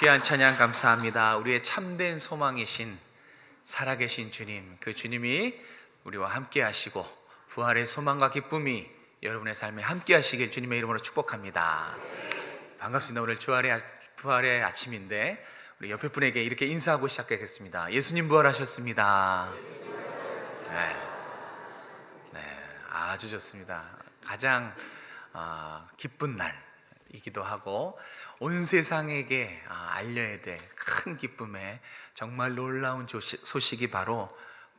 귀한 찬양 감사합니다. 우리의 참된 소망이신 살아계신 주님, 그 주님이 우리와 함께 하시고 부활의 소망과 기쁨이 여러분의 삶에 함께 하시길 주님의 이름으로 축복합니다. 반갑습니다. 오늘 부활의 아침인데 우리 옆에 분에게 이렇게 인사하고 시작하겠습니다. 예수님 부활하셨습니다. 네, 아주 좋습니다. 가장 기쁜 날이기도 하고 온 세상에게 알려야 될 큰 기쁨의 정말 놀라운 소식이 바로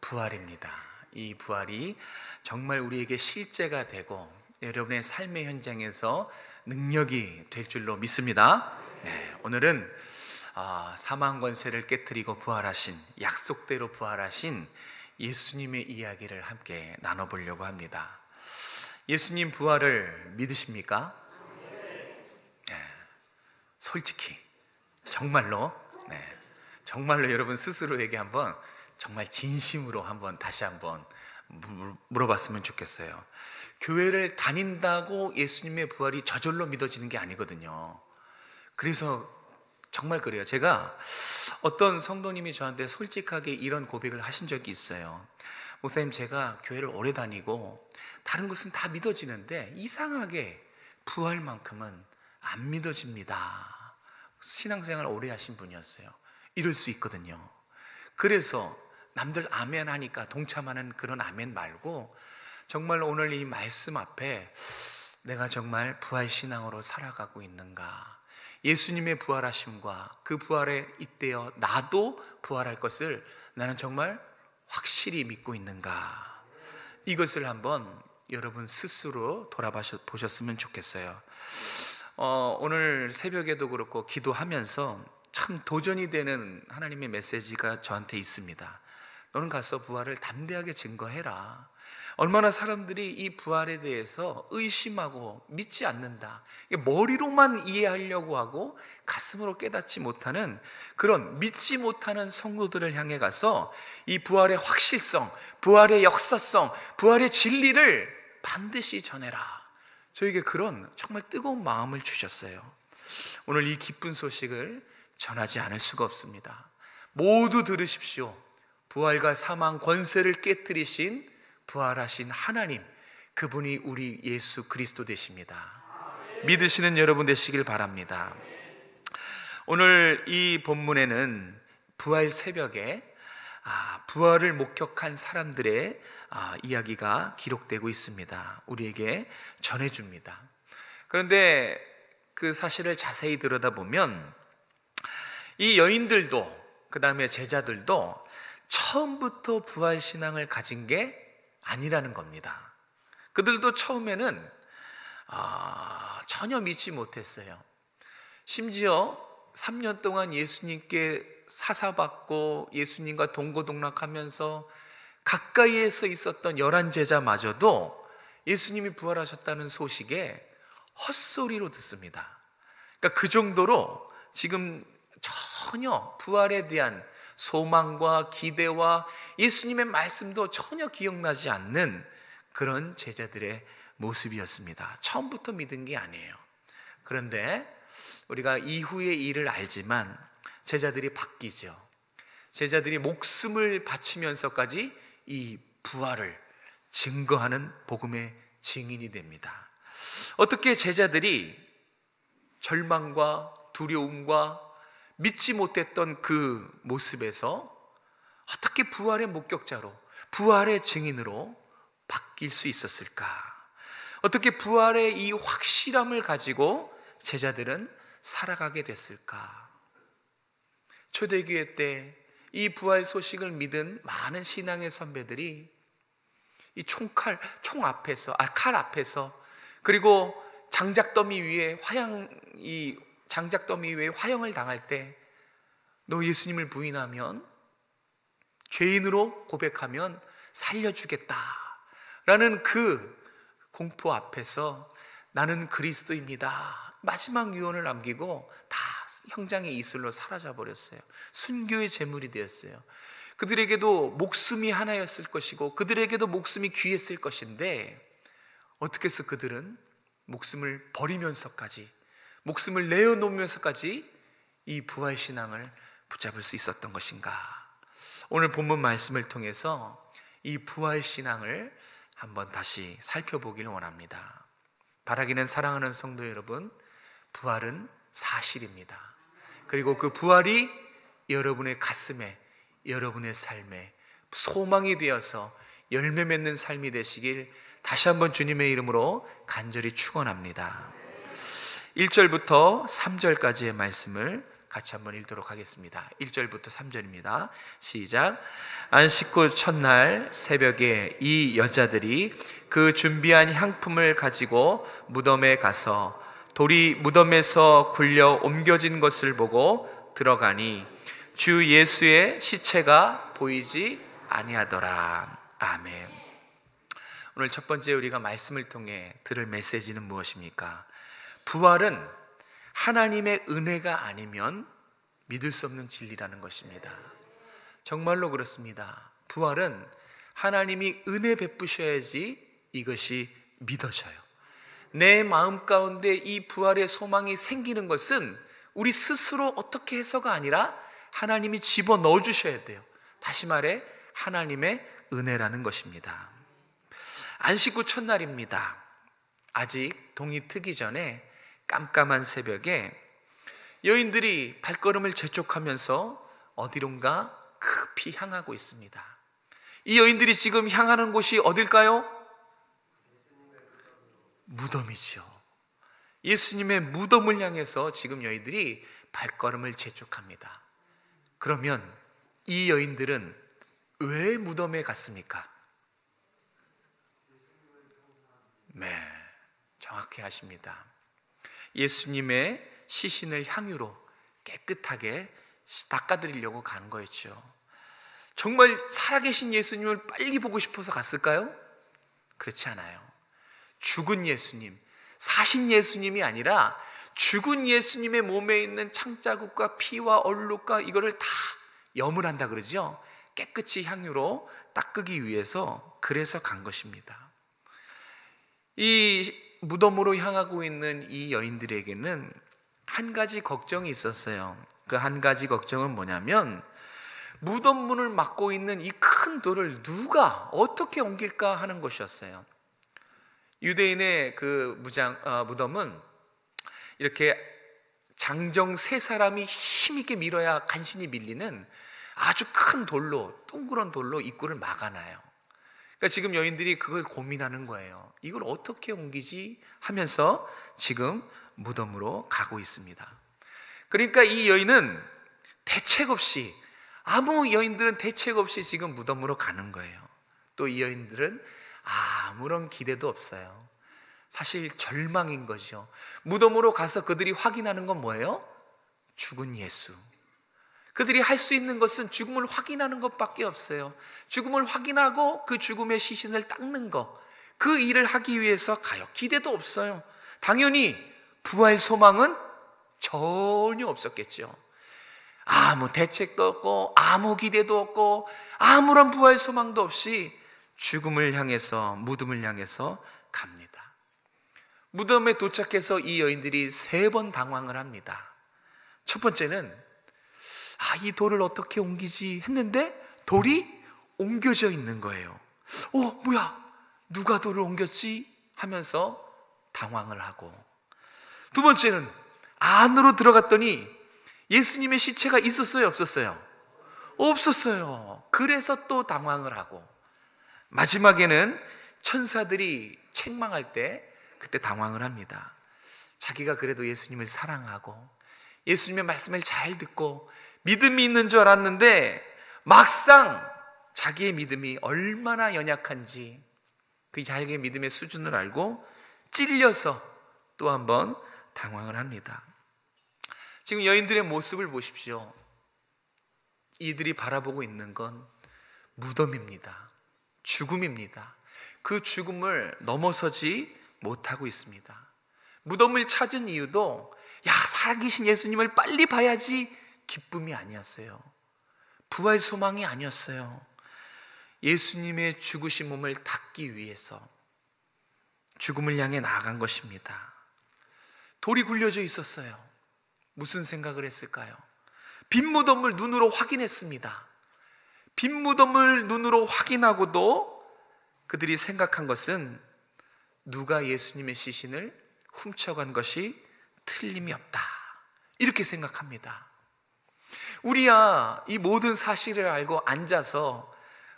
부활입니다. 이 부활이 정말 우리에게 실제가 되고 여러분의 삶의 현장에서 능력이 될 줄로 믿습니다. 네, 오늘은 사망 권세를 깨뜨리고 부활하신, 약속대로 부활하신 예수님의 이야기를 함께 나눠보려고 합니다. 예수님 부활을 믿으십니까? 네, 솔직히 정말로 여러분 스스로에게 한번 정말 진심으로 다시 한번 물어봤으면 좋겠어요. 교회를 다닌다고 예수님의 부활이 저절로 믿어지는 게 아니거든요. 그래서 정말 그래요. 제가 어떤 성도님이 저한테 솔직하게 이런 고백을 하신 적이 있어요. 목사님, 제가 교회를 오래 다니고 다른 것은 다 믿어지는데 이상하게 부활만큼은 안 믿어집니다. 신앙생활 오래 하신 분이었어요. 이럴 수 있거든요. 그래서 남들 아멘 하니까 동참하는 그런 아멘 말고 정말 오늘 이 말씀 앞에 내가 정말 부활신앙으로 살아가고 있는가, 예수님의 부활하심과 그 부활에 잇대어 나도 부활할 것을 나는 정말 확실히 믿고 있는가, 이것을 한번 여러분 스스로 돌아보셨으면 좋겠어요. 오늘 새벽에도 그렇고 기도하면서 참 도전이 되는 하나님의 메시지가 저한테 있습니다. 너는 가서 부활을 담대하게 증거해라. 얼마나 사람들이 이 부활에 대해서 의심하고 믿지 않는다, 머리로만 이해하려고 하고 가슴으로 깨닫지 못하는 그런 믿지 못하는 성도들을 향해 가서 이 부활의 확실성, 부활의 역사성, 부활의 진리를 반드시 전해라. 저에게 그런 정말 뜨거운 마음을 주셨어요. 오늘 이 기쁜 소식을 전하지 않을 수가 없습니다. 모두 들으십시오. 부활과 사망 권세를 깨뜨리신 부활하신 하나님, 그분이 우리 예수 그리스도 되십니다. 믿으시는 여러분 되시길 바랍니다. 오늘 이 본문에는 부활 새벽에 부활을 목격한 사람들의 이야기가 기록되고 있습니다. 우리에게 전해줍니다. 그런데 그 사실을 자세히 들여다보면 이 여인들도, 그 다음에 제자들도 처음부터 부활신앙을 가진 게 아니라는 겁니다. 그들도 처음에는 전혀 믿지 못했어요. 심지어 3년 동안 예수님께 사사받고 예수님과 동고동락하면서 가까이에서 있었던 11제자마저도 예수님이 부활하셨다는 소식에 헛소리로 듣습니다. 그러니까 그 정도로 지금 전혀 부활에 대한 소망과 기대와 예수님의 말씀도 전혀 기억나지 않는 그런 제자들의 모습이었습니다. 처음부터 믿은 게 아니에요. 그런데 우리가 이후의 일을 알지만 제자들이 바뀌죠. 제자들이 목숨을 바치면서까지 이 부활을 증거하는 복음의 증인이 됩니다. 어떻게 제자들이 절망과 두려움과 믿지 못했던 그 모습에서 어떻게 부활의 목격자로, 부활의 증인으로 바뀔 수 있었을까? 어떻게 부활의 이 확실함을 가지고 제자들은 살아가게 됐을까? 초대교회 때 이 부활 소식을 믿은 많은 신앙의 선배들이 이 칼 앞에서, 그리고 장작더미 위에 화형을 당할 때 너 예수님을 부인하면, 죄인으로 고백하면 살려주겠다 라는 그 공포 앞에서 나는 그리스도입니다, 마지막 유언을 남기고 다 형장의 이슬로 사라져 버렸어요. 순교의 제물이 되었어요. 그들에게도 목숨이 하나였을 것이고 그들에게도 목숨이 귀했을 것인데 어떻게 해서 그들은 목숨을 버리면서까지, 목숨을 내어놓으면서까지 이 부활 신앙을 붙잡을 수 있었던 것인가? 오늘 본문 말씀을 통해서 이 부활 신앙을 한번 다시 살펴보길 원합니다. 바라기는 사랑하는 성도 여러분, 부활은 사실입니다. 그리고 그 부활이 여러분의 가슴에, 여러분의 삶에 소망이 되어서 열매 맺는 삶이 되시길 다시 한번 주님의 이름으로 간절히 축원합니다. 1절부터 3절까지의 말씀을 같이 한번 읽도록 하겠습니다. 1절부터 3절입니다. 시작. 안식 후 첫날 새벽에 이 여자들이 그 준비한 향품을 가지고 무덤에 가서 돌이 무덤에서 굴려 옮겨진 것을 보고 들어가니 주 예수의 시체가 보이지 아니하더라. 아멘. 오늘 첫 번째 우리가 말씀을 통해 들을 메시지는 무엇입니까? 부활은 하나님의 은혜가 아니면 믿을 수 없는 진리라는 것입니다. 정말로 그렇습니다. 부활은 하나님이 은혜 베푸셔야지 이것이 믿어져요. 내 마음 가운데 이 부활의 소망이 생기는 것은 우리 스스로 어떻게 해서가 아니라 하나님이 집어넣어 주셔야 돼요. 다시 말해 하나님의 은혜라는 것입니다. 안식 후 첫날입니다. 아직 동이 트기 전에 깜깜한 새벽에 여인들이 발걸음을 재촉하면서 어디론가 급히 향하고 있습니다. 이 여인들이 지금 향하는 곳이 어딜까요? 무덤이죠. 예수님의 무덤을 향해서 지금 여인들이 발걸음을 재촉합니다. 그러면 이 여인들은 왜 무덤에 갔습니까? 네, 정확히 아십니다. 예수님의 시신을 향유로 깨끗하게 닦아드리려고 간 거였죠. 정말 살아계신 예수님을 빨리 보고 싶어서 갔을까요? 그렇지 않아요. 죽은 예수님, 사신 예수님이 아니라 죽은 예수님의 몸에 있는 창자국과 피와 얼룩과 이거를 다 염을 한다 그러죠. 깨끗이 향유로 닦기 위해서 그래서 간 것입니다. 이 무덤으로 향하고 있는 이 여인들에게는 한 가지 걱정이 있었어요. 그 한 가지 걱정은 뭐냐면 무덤 문을 막고 있는 이 큰 돌을 누가 어떻게 옮길까 하는 것이었어요. 유대인의 그 무덤은 이렇게 장정 세 사람이 힘있게 밀어야 간신히 밀리는 아주 큰 돌로, 둥그런 돌로 입구를 막아놔요. 그러니까 지금 여인들이 그걸 고민하는 거예요. 이걸 어떻게 옮기지 하면서 지금 무덤으로 가고 있습니다. 그러니까 이 여인은 대책 없이, 여인들은 대책 없이 지금 무덤으로 가는 거예요. 또 이 여인들은 아무런 기대도 없어요. 사실 절망인 거죠. 무덤으로 가서 그들이 확인하는 건 뭐예요? 죽은 예수. 그들이 할 수 있는 것은 죽음을 확인하는 것밖에 없어요. 죽음을 확인하고 그 죽음의 시신을 닦는 것, 그 일을 하기 위해서 가요. 기대도 없어요. 당연히 부활 소망은 전혀 없었겠죠. 아무 대책도 없고 아무 기대도 없고 아무런 부활 소망도 없이 죽음을 향해서, 무덤을 향해서 갑니다. 무덤에 도착해서 이 여인들이 3번 당황을 합니다. 첫 번째는 이 돌을 어떻게 옮기지 했는데 돌이 옮겨져 있는 거예요. 뭐야, 누가 돌을 옮겼지 하면서 당황을 하고, 두 번째는 안으로 들어갔더니 예수님의 시체가 있었어요, 없었어요? 없었어요. 그래서 또 당황을 하고, 마지막에는 천사들이 책망할 때 그때 당황을 합니다. 자기가 그래도 예수님을 사랑하고 예수님의 말씀을 잘 듣고 믿음이 있는 줄 알았는데 막상 자기의 믿음이 얼마나 연약한지 그 자기의 믿음의 수준을 알고 찔려서 또 한번 당황을 합니다. 지금 여인들의 모습을 보십시오. 이들이 바라보고 있는 건 무덤입니다. 죽음입니다. 그 죽음을 넘어서지 못하고 있습니다. 무덤을 찾은 이유도 살아계신 예수님을 빨리 봐야지 기쁨이 아니었어요. 부활 소망이 아니었어요. 예수님의 죽으신 몸을 닦기 위해서 죽음을 향해 나아간 것입니다. 돌이 굴려져 있었어요. 무슨 생각을 했을까요? 빈 무덤을 눈으로 확인했습니다. 빈 무덤을 눈으로 확인하고도 그들이 생각한 것은 누가 예수님의 시신을 훔쳐간 것이 틀림이 없다, 이렇게 생각합니다. 우리야 이 모든 사실을 알고 앉아서,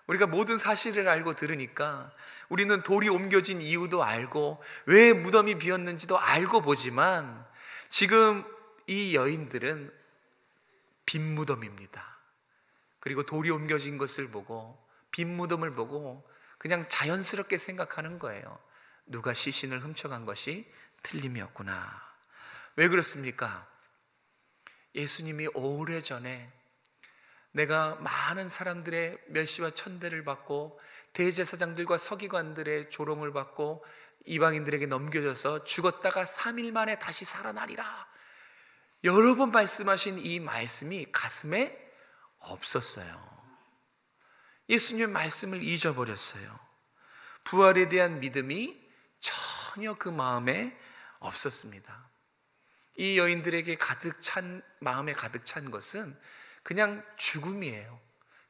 우리가 모든 사실을 알고 들으니까 우리는 돌이 옮겨진 이유도 알고 왜 무덤이 비었는지도 알고 보지만, 지금 이 여인들은 빈 무덤입니다. 그리고 돌이 옮겨진 것을 보고, 빈 무덤을 보고 그냥 자연스럽게 생각하는 거예요. 누가 시신을 훔쳐간 것이 틀림이 없구나. 왜 그렇습니까? 예수님이 오래전에 내가 많은 사람들의 멸시와 천대를 받고 대제사장들과 서기관들의 조롱을 받고 이방인들에게 넘겨져서 죽었다가 3일 만에 다시 살아나리라, 여러 번 말씀하신 이 말씀이 가슴에 없었어요. 예수님의 말씀을 잊어버렸어요. 부활에 대한 믿음이 전혀 그 마음에 없었습니다. 이 여인들에게 마음에 가득 찬 것은 그냥 죽음이에요.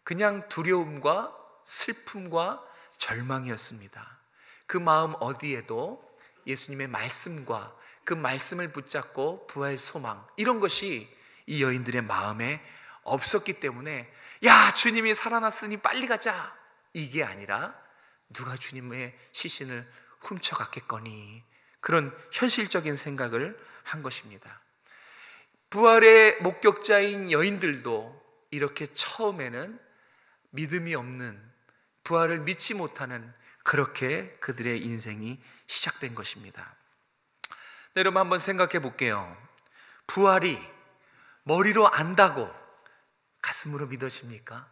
그냥 두려움과 슬픔과 절망이었습니다. 그 마음 어디에도 예수님의 말씀과 그 말씀을 붙잡고 부활 소망, 이런 것이 이 여인들의 마음에 없었기 때문에, 야, 주님이 살아났으니 빨리 가자, 이게 아니라 누가 주님의 시신을 훔쳐갔겠거니, 그런 현실적인 생각을 한 것입니다. 부활의 목격자인 여인들도 이렇게 처음에는 믿음이 없는, 부활을 믿지 못하는, 그렇게 그들의 인생이 시작된 것입니다. 여러분 한번 생각해 볼게요. 부활이 머리로 안다고 가슴으로 믿어집니까?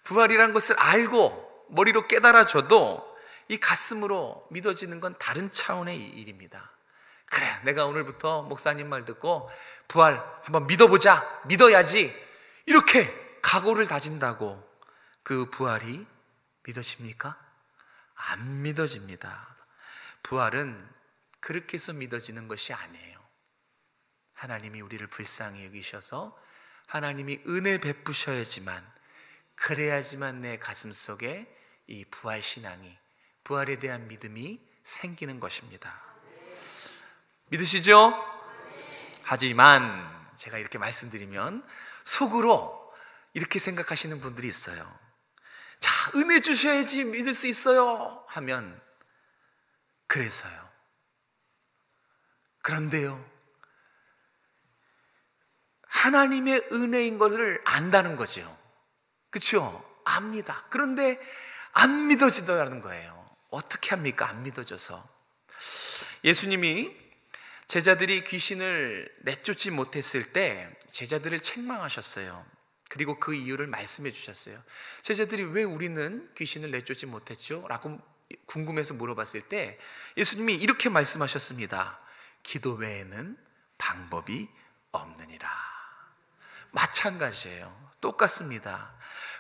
부활이라는 것을 알고 머리로 깨달아져도 이 가슴으로 믿어지는 건 다른 차원의 일입니다. 그래, 내가 오늘부터 목사님 말 듣고 부활 한번 믿어보자, 믿어야지, 이렇게 각오를 다진다고 그 부활이 믿어집니까? 안 믿어집니다. 부활은 그렇게 해서 믿어지는 것이 아니에요. 하나님이 우리를 불쌍히 여기셔서 하나님이 은혜 베푸셔야지만, 그래야지만 내 가슴 속에 이 부활 신앙이, 부활에 대한 믿음이 생기는 것입니다. 믿으시죠? 하지만 제가 이렇게 말씀드리면 속으로 이렇게 생각하시는 분들이 있어요. 자, 은혜 주셔야지 믿을 수 있어요 하면, 그래서요. 그런데요, 하나님의 은혜인 것을 안다는 거죠. 그렇죠? 압니다. 그런데 안 믿어지더라는 거예요. 어떻게 합니까? 안 믿어져서. 예수님이 제자들이 귀신을 내쫓지 못했을 때 제자들을 책망하셨어요. 그리고 그 이유를 말씀해 주셨어요. 제자들이 왜 우리는 귀신을 내쫓지 못했죠? 라고 궁금해서 물어봤을 때 예수님이 이렇게 말씀하셨습니다. 기도 외에는 방법이 없느니라. 마찬가지예요. 똑같습니다.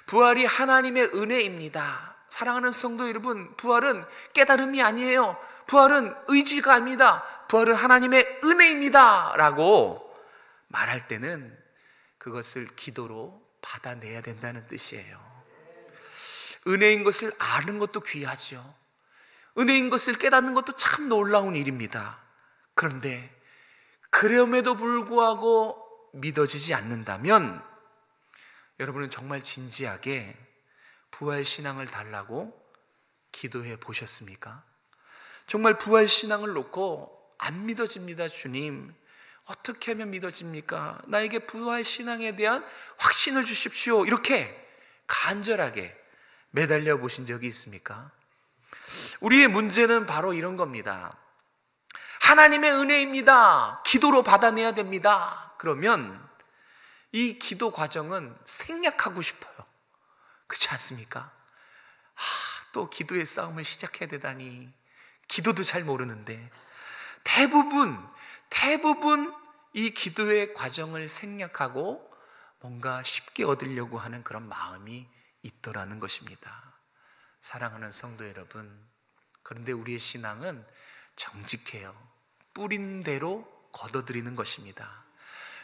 부활이 하나님의 은혜입니다. 사랑하는 성도 여러분, 부활은 깨달음이 아니에요. 부활은 의지가 아닙니다. 부활은 하나님의 은혜입니다 라고 말할 때는 그것을 기도로 받아내야 된다는 뜻이에요. 은혜인 것을 아는 것도 귀하죠. 은혜인 것을 깨닫는 것도 참 놀라운 일입니다. 그런데 그럼에도 불구하고 믿어지지 않는다면 여러분은 정말 진지하게 부활 신앙을 달라고 기도해 보셨습니까? 정말 부활 신앙을 놓고 안 믿어집니다, 주님. 어떻게 하면 믿어집니까? 나에게 부활 신앙에 대한 확신을 주십시오. 이렇게 간절하게 매달려 보신 적이 있습니까? 우리의 문제는 바로 이런 겁니다. 하나님의 은혜입니다. 기도로 받아내야 됩니다. 그러면 이 기도 과정은 생략하고 싶어요. 그렇지 않습니까? 또 기도의 싸움을 시작해야 되다니. 기도도 잘 모르는데 대부분 이 기도의 과정을 생략하고 뭔가 쉽게 얻으려고 하는 그런 마음이 있더라는 것입니다. 사랑하는 성도 여러분, 그런데 우리의 신앙은 정직해요. 뿌린 대로 거둬들이는 것입니다.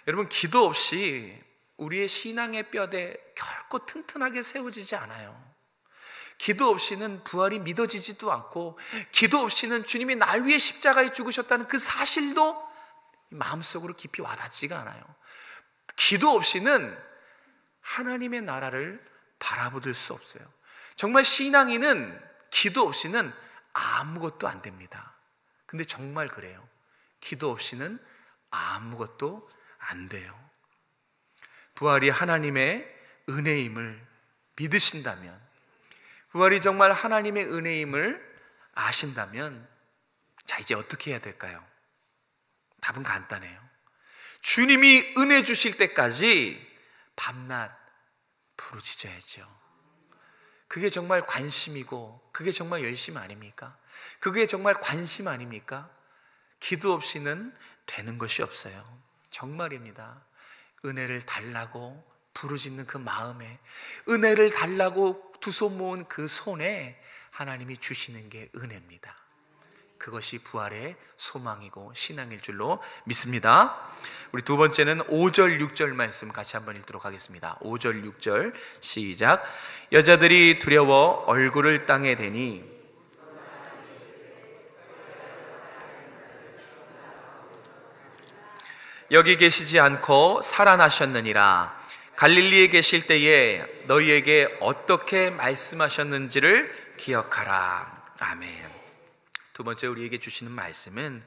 여러분, 기도 없이 우리의 신앙의 뼈대 결코 튼튼하게 세워지지 않아요. 기도 없이는 부활이 믿어지지도 않고, 기도 없이는 주님이 날 위해 십자가에 죽으셨다는 그 사실도 마음속으로 깊이 와닿지가 않아요. 기도 없이는 하나님의 나라를 바라볼 수 없어요. 정말 신앙인은 기도 없이는 아무것도 안 됩니다. 근데 정말 그래요. 기도 없이는 아무것도 안 돼요. 부활이 하나님의 은혜임을 믿으신다면, 부활이 정말 하나님의 은혜임을 아신다면, 자, 이제 어떻게 해야 될까요? 답은 간단해요. 주님이 은혜 주실 때까지 밤낮 부르짖어야죠. 그게 정말 관심이고, 그게 정말 열심 아닙니까? 그게 정말 관심 아닙니까? 기도 없이는 되는 것이 없어요. 정말입니다. 은혜를 달라고 부르짖는 그 마음에, 은혜를 달라고 두 손 모은 그 손에 하나님이 주시는 게 은혜입니다. 그것이 부활의 소망이고 신앙일 줄로 믿습니다. 우리 두 번째는 5절 6절 말씀 같이 한번 읽도록 하겠습니다. 5절 6절 시작. 여자들이 두려워 얼굴을 땅에 대니 여기 계시지 않고 살아나셨느니라. 갈릴리에 계실 때에 너희에게 어떻게 말씀하셨는지를 기억하라. 아멘. 두 번째 우리에게 주시는 말씀은,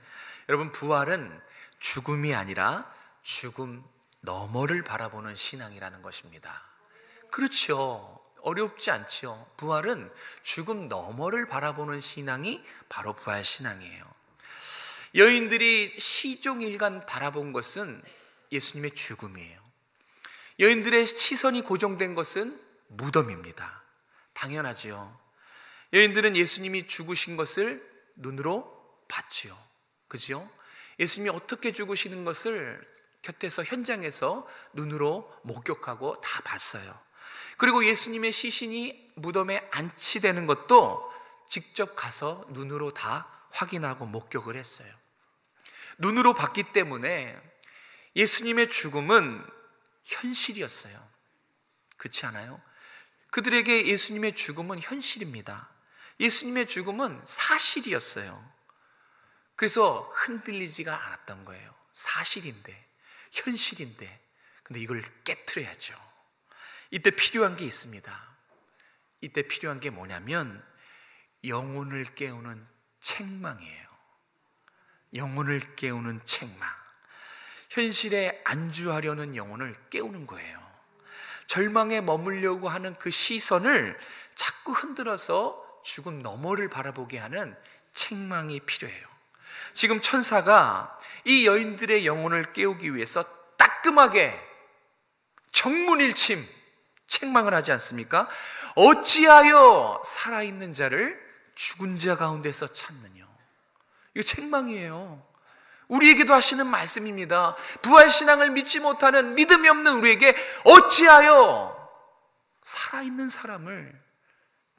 여러분, 부활은 죽음이 아니라 죽음 너머를 바라보는 신앙이라는 것입니다. 그렇죠. 어렵지 않죠. 부활은 죽음 너머를 바라보는 신앙이 바로 부활 신앙이에요. 여인들이 시종일관 바라본 것은 예수님의 죽음이에요. 여인들의 시선이 고정된 것은 무덤입니다. 당연하지요. 여인들은 예수님이 죽으신 것을 눈으로 봤지요. 그죠? 예수님이 어떻게 죽으시는 것을 곁에서, 현장에서 눈으로 목격하고 다 봤어요. 그리고 예수님의 시신이 무덤에 안치되는 것도 직접 가서 눈으로 다 확인하고 목격을 했어요. 눈으로 봤기 때문에 예수님의 죽음은 현실이었어요. 그렇지 않아요? 그들에게 예수님의 죽음은 현실입니다. 예수님의 죽음은 사실이었어요. 그래서 흔들리지가 않았던 거예요. 사실인데, 현실인데, 근데 이걸 깨트려야죠. 이때 필요한 게 있습니다. 이때 필요한 게 뭐냐면 영혼을 깨우는 책망이에요. 영혼을 깨우는 책망. 현실에 안주하려는 영혼을 깨우는 거예요. 절망에 머물려고 하는 그 시선을 자꾸 흔들어서 죽음 너머를 바라보게 하는 책망이 필요해요. 지금 천사가 이 여인들의 영혼을 깨우기 위해서 따끔하게 정문일침 책망을 하지 않습니까? 어찌하여 살아있는 자를 죽은 자 가운데서 찾느냐. 이거 책망이에요. 우리에게도 하시는 말씀입니다. 부활신앙을 믿지 못하는, 믿음이 없는 우리에게 어찌하여 살아있는 사람을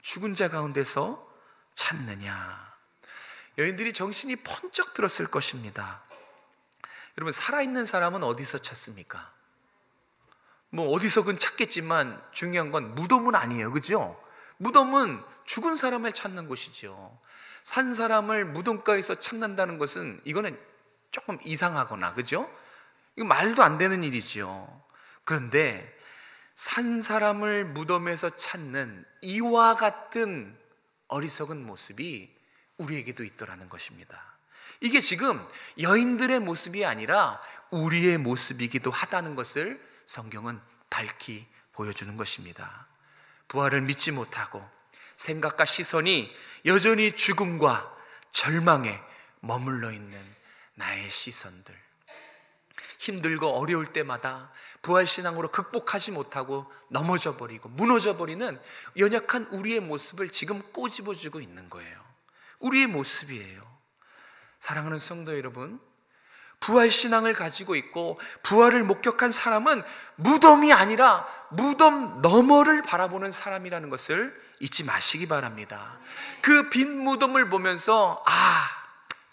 죽은 자 가운데서 찾느냐. 여인들이 정신이 번쩍 들었을 것입니다. 여러분, 살아있는 사람은 어디서 찾습니까? 뭐 어디서든 찾겠지만 중요한 건 무덤은 아니에요. 그죠? 무덤은 죽은 사람을 찾는 곳이죠. 산 사람을 무덤가에서 찾는다는 것은 이거는 조금 이상하거나, 그죠? 이거 말도 안 되는 일이죠. 그런데 산 사람을 무덤에서 찾는 이와 같은 어리석은 모습이 우리에게도 있더라는 것입니다. 이게 지금 여인들의 모습이 아니라 우리의 모습이기도 하다는 것을 성경은 밝히 보여주는 것입니다. 부활을 믿지 못하고 생각과 시선이 여전히 죽음과 절망에 머물러 있는 나의 시선들, 힘들고 어려울 때마다 부활신앙으로 극복하지 못하고 넘어져 버리고 무너져 버리는 연약한 우리의 모습을 지금 꼬집어주고 있는 거예요. 우리의 모습이에요. 사랑하는 성도 여러분, 부활신앙을 가지고 있고 부활을 목격한 사람은 무덤이 아니라 무덤 너머를 바라보는 사람이라는 것을 잊지 마시기 바랍니다. 그 빈 무덤을 보면서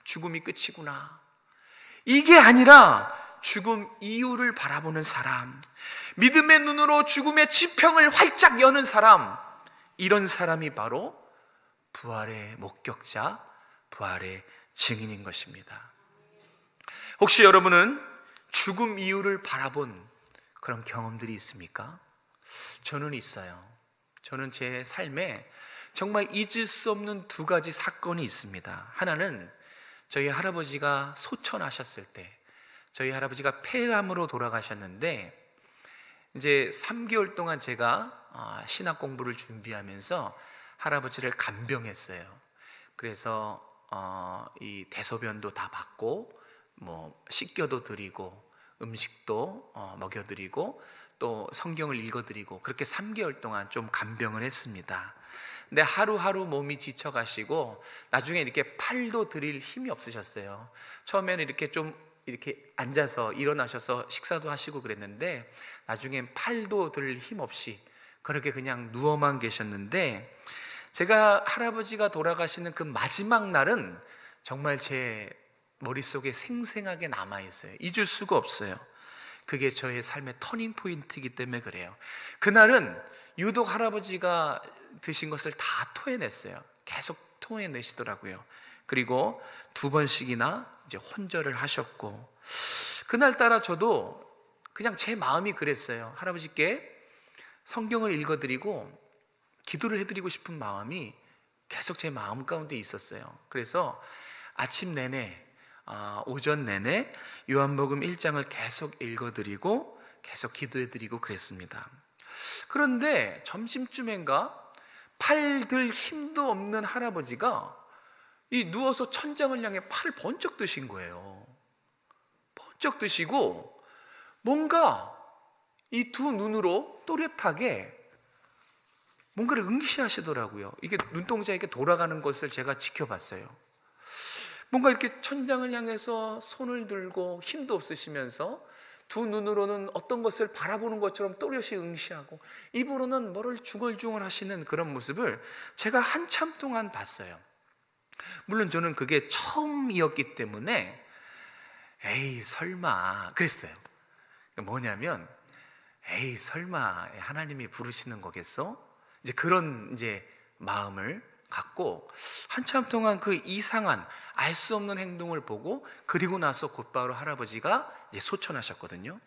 죽음이 끝이구나, 이게 아니라 죽음 이후를 바라보는 사람, 믿음의 눈으로 죽음의 지평을 활짝 여는 사람, 이런 사람이 바로 부활의 목격자, 부활의 증인인 것입니다. 혹시 여러분은 죽음 이후를 바라본 그런 경험들이 있습니까? 저는 있어요. 저는 제 삶에 정말 잊을 수 없는 두 가지 사건이 있습니다. 하나는 저희 할아버지가 소천하셨을 때, 저희 할아버지가 폐암으로 돌아가셨는데 이제 3개월 동안 제가 신학 공부를 준비하면서 할아버지를 간병했어요. 그래서 이 대소변도 다 받고 뭐 씻겨도 드리고 음식도 먹여드리고 또 성경을 읽어드리고 그렇게 3개월 동안 좀 간병을 했습니다. 근데 하루하루 몸이 지쳐가시고 나중에 이렇게 팔도 드릴 힘이 없으셨어요. 처음에는 이렇게 좀 이렇게 앉아서 일어나셔서 식사도 하시고 그랬는데 나중엔 팔도 들 힘 없이 그렇게 그냥 누워만 계셨는데, 제가 할아버지가 돌아가시는 그 마지막 날은 정말 제 머릿속에 생생하게 남아있어요. 잊을 수가 없어요. 그게 저의 삶의 터닝 포인트이기 때문에 그래요. 그날은 유독 할아버지가 드신 것을 다 토해냈어요. 계속 토해내시더라고요. 그리고 2번씩이나 이제 혼절을 하셨고, 그날따라 저도 그냥 제 마음이 그랬어요. 할아버지께 성경을 읽어드리고 기도를 해드리고 싶은 마음이 계속 제 마음 가운데 있었어요. 그래서 아침 내내 오전 내내 요한복음 1장을 계속 읽어드리고 계속 기도해드리고 그랬습니다. 그런데 점심쯤인가 팔 들 힘도 없는 할아버지가 이 누워서 천장을 향해 팔을 번쩍 드신 거예요. 번쩍 드시고 뭔가 이 두 눈으로 또렷하게 뭔가를 응시하시더라고요. 이게 눈동자 이렇게 돌아가는 것을 제가 지켜봤어요. 뭔가 이렇게 천장을 향해서 손을 들고 힘도 없으시면서 두 눈으로는 어떤 것을 바라보는 것처럼 또렷이 응시하고 입으로는 뭐를 중얼중얼 하시는 그런 모습을 제가 한참 동안 봤어요. 물론 저는 그게 처음이었기 때문에 에이 설마 그랬어요. 뭐냐면 에이 설마 하나님이 부르시는 거겠어? 이제 그런 마음을 갖고 한참 동안 그 이상한 알 수 없는 행동을 보고, 그리고 나서 곧바로 할아버지가 이제 소천하셨거든요.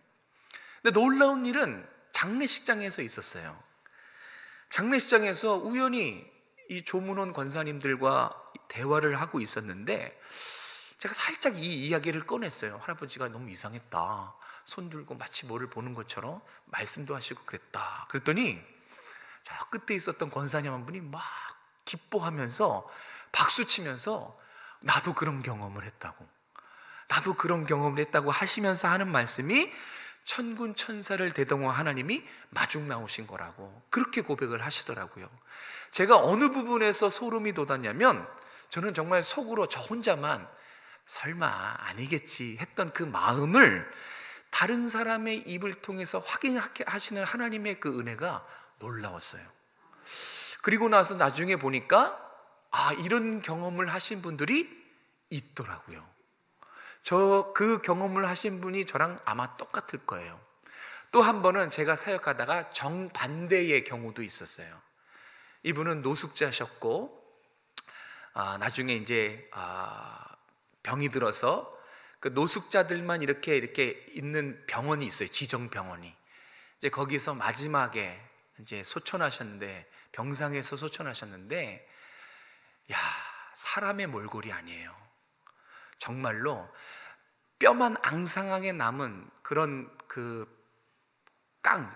근데 놀라운 일은 장례식장에서 있었어요. 장례식장에서 우연히 이 조문원 권사님들과 대화를 하고 있었는데 제가 살짝 이 이야기를 꺼냈어요. 할아버지가 너무 이상했다. 손 들고 마치 뭐를 보는 것처럼 말씀도 하시고 그랬다. 그랬더니 저 끝에 있었던 권사님 한 분이 막 기뻐하면서 박수치면서 나도 그런 경험을 했다고, 나도 그런 경험을 했다고 하시면서 하는 말씀이 천군 천사를 대동한 하나님이 마중 나오신 거라고 그렇게 고백을 하시더라고요. 제가 어느 부분에서 소름이 돋았냐면, 저는 정말 속으로 저 혼자만 설마 아니겠지 했던 그 마음을 다른 사람의 입을 통해서 확인하시는 하나님의 그 은혜가 놀라웠어요. 그리고 나서 나중에 보니까 이런 경험을 하신 분들이 있더라고요. 그 경험을 하신 분이 저랑 아마 똑같을 거예요. 또 한 번은 제가 사역하다가 정반대의 경우도 있었어요. 이분은 노숙자셨고 나중에 병이 들어서 그 노숙자들만 이렇게 있는 병원이 있어요. 지정병원이. 거기서 마지막에 소천하셨는데, 병상에서 소천하셨는데, 사람의 몰골이 아니에요. 정말로 뼈만 앙상하게 남은 그런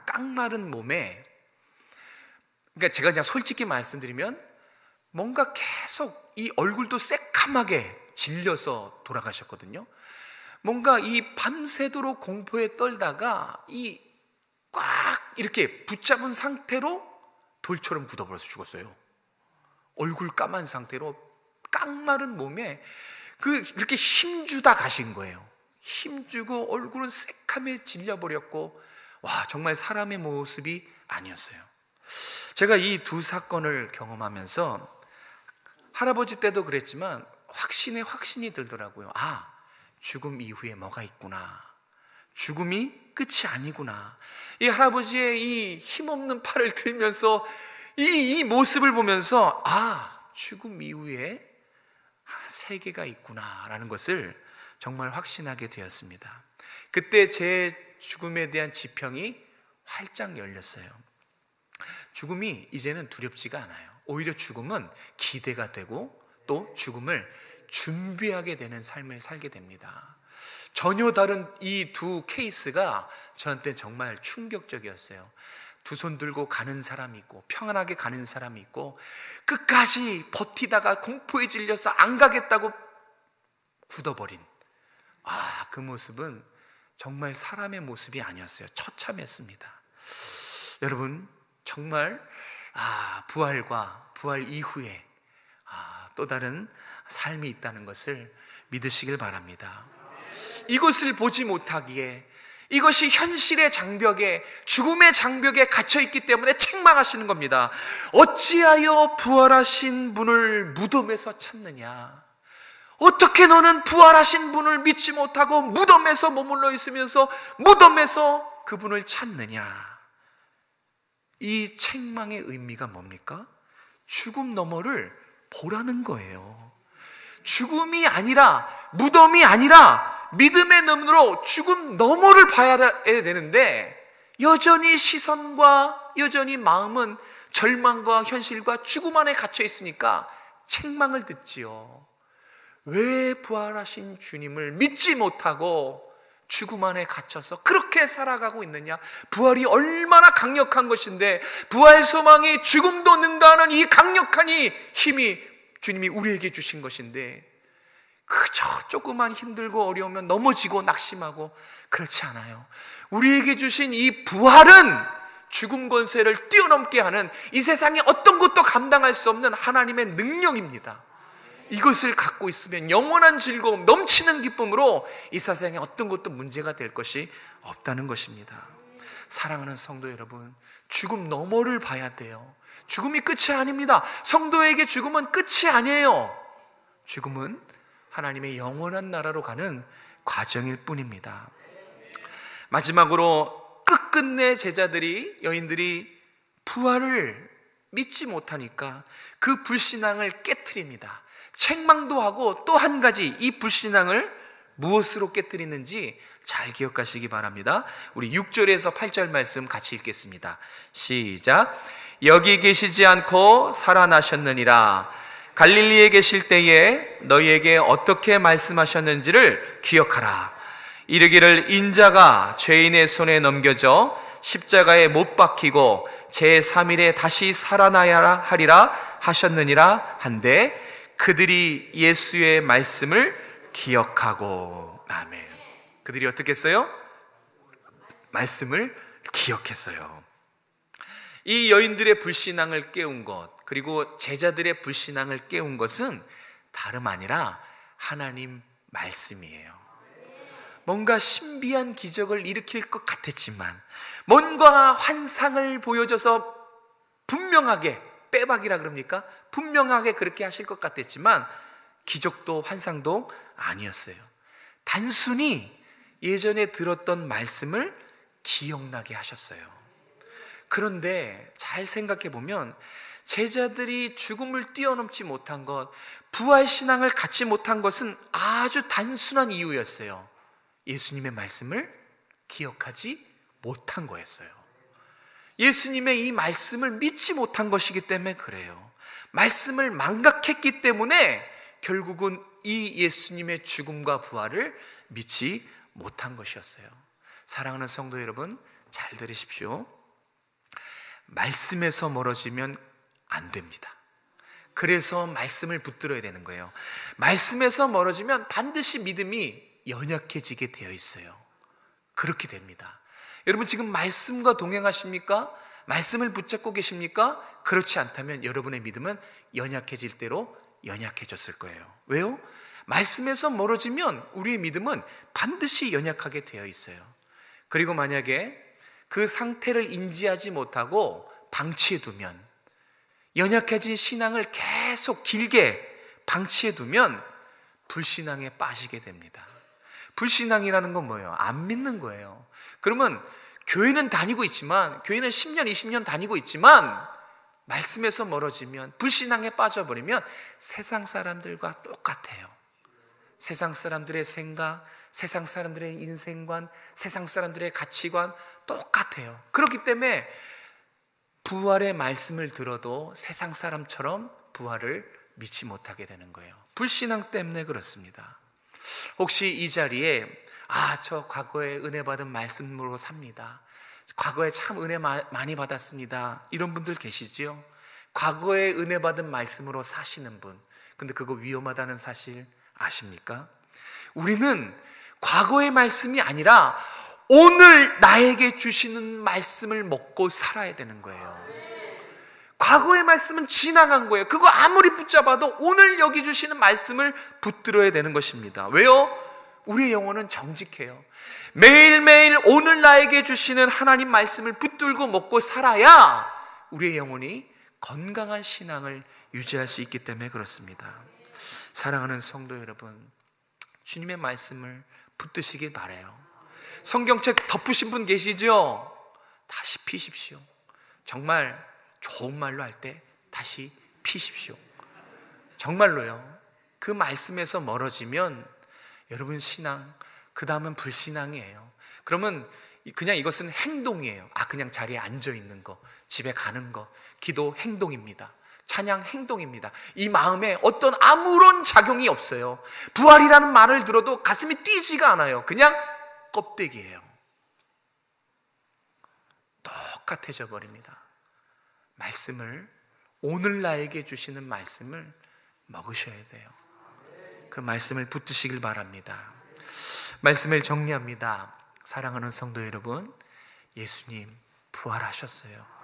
깡마른 몸에, 그러니까 제가 그냥 솔직히 말씀드리면 뭔가 계속 이 얼굴도 새카맣게 질려서 돌아가셨거든요. 뭔가 이 밤새도록 공포에 떨다가 이 꽉 이렇게 붙잡은 상태로 돌처럼 굳어버려서 죽었어요. 얼굴 까만 상태로 깡마른 몸에 그렇게 힘주다 가신 거예요. 힘주고 얼굴은 새카매 질려버렸고, 정말 사람의 모습이 아니었어요. 제가 이 두 사건을 경험하면서 할아버지 때도 그랬지만 확신이 들더라고요. 죽음 이후에 뭐가 있구나. 죽음이 끝이 아니구나. 이 할아버지의 이 힘없는 팔을 들면서 이 모습을 보면서 죽음 이후에 세계가 있구나라는 것을 정말 확신하게 되었습니다. 그때 제 죽음에 대한 지평이 활짝 열렸어요. 죽음이 이제는 두렵지가 않아요. 오히려 죽음은 기대가 되고 또 죽음을 준비하게 되는 삶을 살게 됩니다. 전혀 다른 이 두 케이스가 저한테 정말 충격적이었어요. 두 손 들고 가는 사람이 있고 평안하게 가는 사람이 있고 끝까지 버티다가 공포에 질려서 안 가겠다고 굳어버린 그 모습은 정말 사람의 모습이 아니었어요. 처참했습니다. 여러분, 정말 부활과 부활 이후에 또 다른 삶이 있다는 것을 믿으시길 바랍니다. 이것을 보지 못하기에, 이것이 현실의 장벽에, 죽음의 장벽에 갇혀있기 때문에 책망하시는 겁니다. 어찌하여 부활하신 분을 무덤에서 찾느냐? 어떻게 너는 부활하신 분을 믿지 못하고 무덤에서 머물러 있으면서 무덤에서 그분을 찾느냐? 이 책망의 의미가 뭡니까? 죽음 너머를 보라는 거예요. 죽음이 아니라, 무덤이 아니라 믿음의 눈으로 죽음 너머를 봐야 되는데 여전히 시선과 여전히 마음은 절망과 현실과 죽음 안에 갇혀 있으니까 책망을 듣지요. 왜 부활하신 주님을 믿지 못하고 죽음 안에 갇혀서 그렇게 살아가고 있느냐? 부활이 얼마나 강력한 것인데, 부활 소망이 죽음도 능가하는 이 강력한 이 힘이 주님이 우리에게 주신 것인데 그저 조금만 힘들고 어려우면 넘어지고 낙심하고 그렇지 않아요. 우리에게 주신 이 부활은 죽음 권세를 뛰어넘게 하는, 이 세상에 어떤 것도 감당할 수 없는 하나님의 능력입니다. 이것을 갖고 있으면 영원한 즐거움, 넘치는 기쁨으로 이 세상에 어떤 것도 문제가 될 것이 없다는 것입니다. 사랑하는 성도 여러분, 죽음 너머를 봐야 돼요. 죽음이 끝이 아닙니다. 성도에게 죽음은 끝이 아니에요. 죽음은 하나님의 영원한 나라로 가는 과정일 뿐입니다. 마지막으로 끝끝내 제자들이, 여인들이 부활을 믿지 못하니까 그 불신앙을 깨트립니다. 책망도 하고 또 한 가지 이 불신앙을 무엇으로 깨뜨리는지 잘 기억하시기 바랍니다. 우리 6절에서 8절 말씀 같이 읽겠습니다. 시작. 여기 계시지 않고 살아나셨느니라. 갈릴리에 계실 때에 너희에게 어떻게 말씀하셨는지를 기억하라. 이르기를 인자가 죄인의 손에 넘겨져 십자가에 못 박히고 제3일에 다시 살아나야 하리라 하셨느니라 한데 그들이 예수의 말씀을 기억하고. 아멘. 그들이 어떻게 했어요? 말씀을 기억했어요. 이 여인들의 불신앙을 깨운 것, 그리고 제자들의 불신앙을 깨운 것은 다름 아니라 하나님 말씀이에요. 뭔가 신비한 기적을 일으킬 것 같았지만, 뭔가 환상을 보여줘서 분명하게, 빼박이라 그럽니까? 분명하게 그렇게 하실 것 같았지만 기적도 환상도 아니었어요. 단순히 예전에 들었던 말씀을 기억나게 하셨어요. 그런데 잘 생각해 보면 제자들이 죽음을 뛰어넘지 못한 것, 부활신앙을 갖지 못한 것은 아주 단순한 이유였어요. 예수님의 말씀을 기억하지 못한 거였어요. 예수님의 이 말씀을 믿지 못한 것이기 때문에 그래요. 말씀을 망각했기 때문에 결국은 이 예수님의 죽음과 부활을 믿지 못한 것이었어요. 사랑하는 성도 여러분, 잘 들으십시오. 말씀에서 멀어지면 안 됩니다. 그래서 말씀을 붙들어야 되는 거예요. 말씀에서 멀어지면 반드시 믿음이 연약해지게 되어 있어요. 그렇게 됩니다. 여러분 지금 말씀과 동행하십니까? 말씀을 붙잡고 계십니까? 그렇지 않다면 여러분의 믿음은 연약해질 대로 연약해졌을 거예요. 왜요? 말씀에서 멀어지면 우리의 믿음은 반드시 연약하게 되어 있어요. 그리고 만약에 그 상태를 인지하지 못하고 방치해두면, 연약해진 신앙을 계속 길게 방치해두면 불신앙에 빠지게 됩니다. 불신앙이라는 건 뭐예요? 안 믿는 거예요. 그러면 교회는 다니고 있지만, 교회는 10년, 20년 다니고 있지만 말씀에서 멀어지면, 불신앙에 빠져버리면 세상 사람들과 똑같아요. 세상 사람들의 생각, 세상 사람들의 인생관, 세상 사람들의 가치관 똑같아요. 그렇기 때문에 부활의 말씀을 들어도 세상 사람처럼 부활을 믿지 못하게 되는 거예요. 불신앙 때문에 그렇습니다. 혹시 이 자리에 저 과거에 은혜 받은 말씀으로 삽니다, 과거에 참 은혜 많이 받았습니다, 이런 분들 계시죠? 과거에 은혜 받은 말씀으로 사시는 분, 근데 그거 위험하다는 사실 아십니까? 우리는 과거의 말씀이 아니라 오늘 나에게 주시는 말씀을 먹고 살아야 되는 거예요. 과거의 말씀은 지나간 거예요. 그거 아무리 붙잡아도 오늘 여기 주시는 말씀을 붙들어야 되는 것입니다. 왜요? 우리의 영혼은 정직해요. 매일매일 오늘 나에게 주시는 하나님 말씀을 붙들고 먹고 살아야 우리의 영혼이 건강한 신앙을 유지할 수 있기 때문에 그렇습니다. 사랑하는 성도 여러분, 주님의 말씀을 붙드시길 바라요. 성경책 덮으신 분 계시죠? 다시 피십시오. 정말 좋은 말로 할 때 다시 피십시오. 정말로요. 그 말씀에서 멀어지면 여러분 신앙, 그 다음은 불신앙이에요. 그러면 그냥 이것은 행동이에요. 그냥 자리에 앉아 있는 거, 집에 가는 거, 기도 행동입니다. 찬양 행동입니다. 이 마음에 어떤 아무런 작용이 없어요. 부활이라는 말을 들어도 가슴이 뛰지가 않아요. 그냥 껍데기예요. 똑같아져 버립니다. 말씀을, 오늘 나에게 주시는 말씀을 먹으셔야 돼요. 그 말씀을 붙드시길 바랍니다. 말씀을 정리합니다. 사랑하는 성도 여러분, 예수님 부활하셨어요.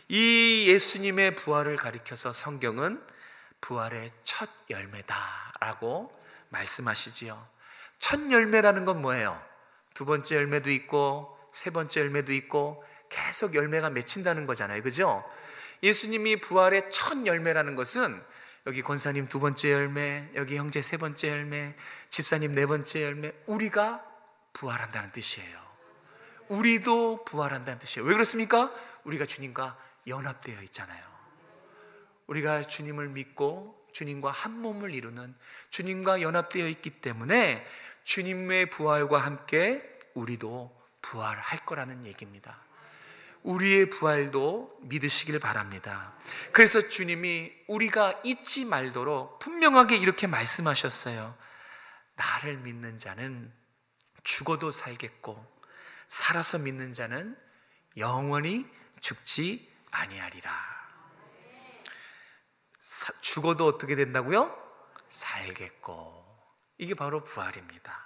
이 예수님의 부활을 가리켜서 성경은 부활의 첫 열매다라고 말씀하시지요. 첫 열매라는 건 뭐예요? 두 번째 열매도 있고 세 번째 열매도 있고 계속 열매가 맺힌다는 거잖아요. 그죠? 예수님이 부활의 첫 열매라는 것은 여기 권사님 두 번째 열매, 여기 형제 세 번째 열매, 집사님 네 번째 열매, 우리가 부활한다는 뜻이에요. 우리도 부활한다는 뜻이에요. 왜 그렇습니까? 우리가 주님과 연합되어 있잖아요. 우리가 주님을 믿고 주님과 한 몸을 이루는, 주님과 연합되어 있기 때문에 주님의 부활과 함께 우리도 부활할 거라는 얘기입니다. 우리의 부활도 믿으시길 바랍니다. 그래서 주님이 우리가 잊지 말도록 분명하게 이렇게 말씀하셨어요. 나를 믿는 자는 죽어도 살겠고 살아서 믿는 자는 영원히 죽지 아니하리라. 죽어도 어떻게 된다고요? 살겠고. 이게 바로 부활입니다.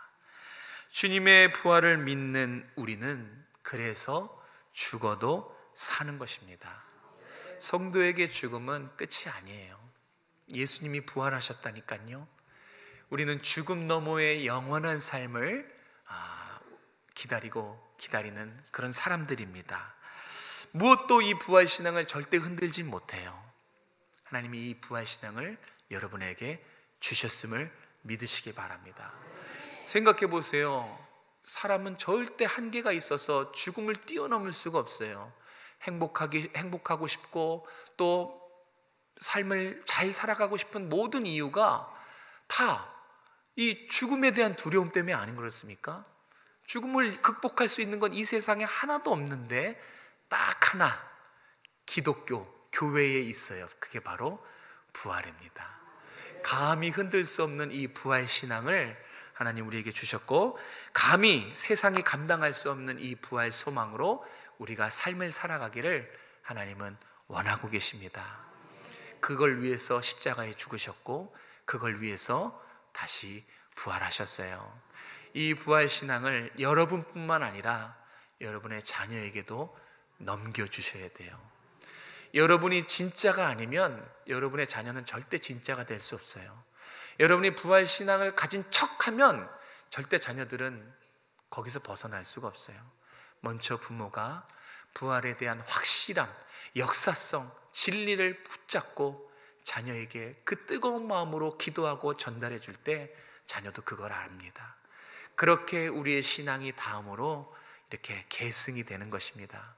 주님의 부활을 믿는 우리는 그래서 죽어도 사는 것입니다. 성도에게 죽음은 끝이 아니에요. 예수님이 부활하셨다니까요. 우리는 죽음 너머의 영원한 삶을 기다리는 그런 사람들입니다. 무엇도 이 부활신앙을 절대 흔들지 못해요. 하나님이 이 부활신앙을 여러분에게 주셨음을 믿으시기 바랍니다. 생각해 보세요. 사람은 절대 한계가 있어서 죽음을 뛰어넘을 수가 없어요. 행복하고 싶고 또 삶을 잘 살아가고 싶은 모든 이유가 다 이 죽음에 대한 두려움 때문에 아닌 그렇습니까? 죽음을 극복할 수 있는 건 이 세상에 하나도 없는데 딱 하나, 기독교, 교회에 있어요. 그게 바로 부활입니다. 감히 흔들 수 없는 이 부활 신앙을 하나님 우리에게 주셨고, 감히 세상이 감당할 수 없는 이 부활 소망으로 우리가 삶을 살아가기를 하나님은 원하고 계십니다. 그걸 위해서 십자가에 죽으셨고 그걸 위해서 다시 부활하셨어요. 이 부활 신앙을 여러분뿐만 아니라 여러분의 자녀에게도 넘겨주셔야 돼요. 여러분이 진짜가 아니면 여러분의 자녀는 절대 진짜가 될 수 없어요. 여러분이 부활 신앙을 가진 척하면 절대 자녀들은 거기서 벗어날 수가 없어요. 먼저 부모가 부활에 대한 확실함, 역사성, 진리를 붙잡고 자녀에게 그 뜨거운 마음으로 기도하고 전달해 줄 때 자녀도 그걸 압니다. 그렇게 우리의 신앙이 다음으로 이렇게 계승이 되는 것입니다.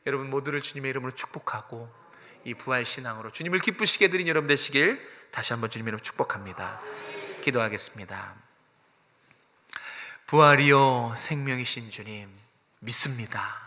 여러분 모두를 주님의 이름으로 축복하고 이 부활 신앙으로 주님을 기쁘시게 드린 여러분 되시길 다시 한번 주님의 이름으로 축복합니다. 기도하겠습니다. 부활이요 생명이신 주님 믿습니다.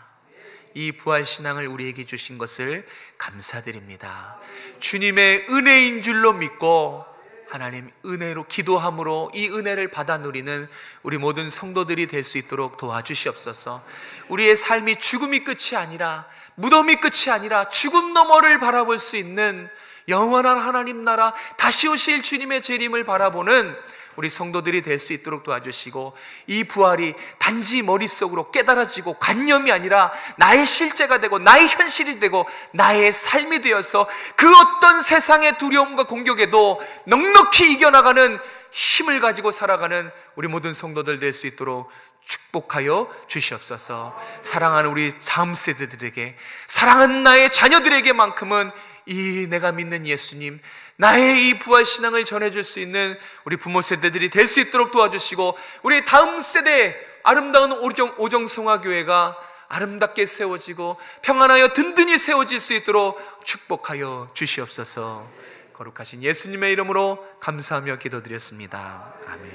이 부활 신앙을 우리에게 주신 것을 감사드립니다. 주님의 은혜인 줄로 믿고 하나님 은혜로 기도함으로 이 은혜를 받아 누리는 우리 모든 성도들이 될 수 있도록 도와주시옵소서. 우리의 삶이 죽음이 끝이 아니라, 무덤이 끝이 아니라 죽음 너머를 바라볼 수 있는 영원한 하나님 나라, 다시 오실 주님의 재림을 바라보는 우리 성도들이 될 수 있도록 도와주시고, 이 부활이 단지 머릿속으로 깨달아지고 관념이 아니라 나의 실제가 되고 나의 현실이 되고 나의 삶이 되어서 그 어떤 세상의 두려움과 공격에도 넉넉히 이겨나가는 힘을 가지고 살아가는 우리 모든 성도들 될 수 있도록 축복하여 주시옵소서. 사랑하는 우리 다음 세대들에게, 사랑하는 나의 자녀들에게만큼은 이 내가 믿는 예수님, 나의 이 부활신앙을 전해줄 수 있는 우리 부모 세대들이 될 수 있도록 도와주시고, 우리 다음 세대 아름다운 오정성화교회가 아름답게 세워지고 평안하여 든든히 세워질 수 있도록 축복하여 주시옵소서. 거룩하신 예수님의 이름으로 감사하며 기도드렸습니다. 아멘.